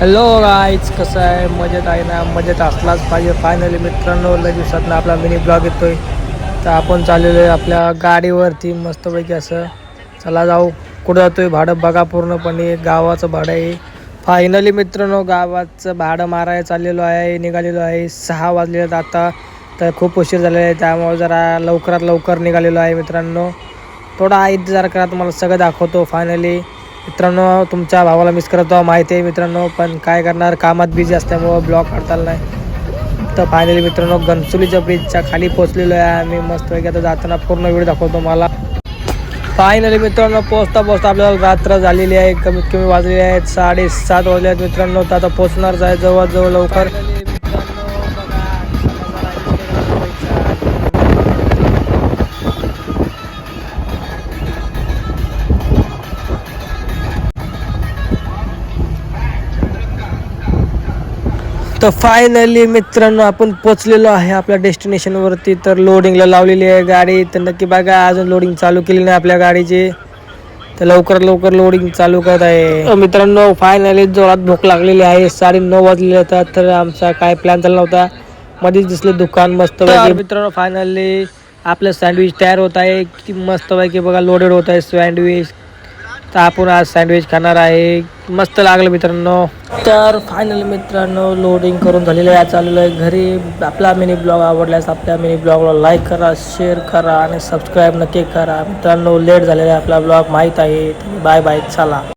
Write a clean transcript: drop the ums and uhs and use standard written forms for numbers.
Hello guys, कसं आहे? मजेत आहे ना? मजेत असलाच पाहिजे. फायनली मित्रांनो, लय दिवसातनं आपला मिनी ब्लॉग येतोय. तर आपण चाललेलो आहे आपल्या गाडीवरती मस्तपैकी असं. चला जाऊ. कुठं जातोय? भाडं बघा पूर्णपणे. गावाचं भाडं आहे. फायनली मित्रांनो, गावाचं भाडं मारायला चाललेलो आहे. निघालेलो आहे. 6 वाजलेत आता. तर खूप उशीर झालेला आहे, त्यामुळे जरा लवकरात लवकर निघालेलो आहे मित्रांनो. थोडा इंतजार करा, तुम्हाला सगळं दाखवतो. फायनली मित्रांनो, तुमच्या भावाला मिस करतो माहिती आहे मित्रांनो, पण काय करणार, कामात बिझी असल्यामुळं ब्लॉग काढता आला नाही. तर फायनली मित्रांनो, घनसोलीच्या ब्रिजच्या खाली पोहोचलेलो आहे आम्ही. मस्तपैकी आता जाताना पूर्ण वेळ दाखवतो मला. फायनली मित्रांनो, पोचता पोचता आपल्याला रात्र झालेली आहे. कमीत कमी वाजलेली आहेत 7:30 वाजले आहेत मित्रांनो. तर आता पोचणारच आहे जवळजवळ लवकर. तर फायनली मित्रांनो, आपण पोचलेलो आहे आपल्या डेस्टिनेशनवरती. तर लोडिंगला लावलेली आहे गाडी. तर नक्की बघा, अजून लोडिंग चालू केली नाही आपल्या गाडीची. तर लवकरात लवकर लोडिंग चालू करत आहे मित्रांनो. फायनली जोरात भूक लागलेली आहे. 9:30 वाजलेले होतात. तर आमचा काय प्लॅन झाला नव्हता. मध्येच दिसले दुकान मस्तपैकी. मित्रांनो फायनली आपलं सँडविच तयार होत आहे. किती मस्तपैकी बघा, लोडेड होत आहे सँडविच. तर आपण आज सँडविच खाणार आहे. मस्त लागलं मित्रांनो. तर फायनल मित्रांनो, लोडिंग करून झालेलं आहे. चाललेलं आहे घरी. आपला मिनी ब्लॉग आवडल्यास आपल्या मिनी ब्लॉगला लाईक करा, शेअर करा आणि सबस्क्राईब नक्की करा मित्रांनो. लेट झालेला आहे आपला ब्लॉग माहीत आहे. बाय बाय, चला.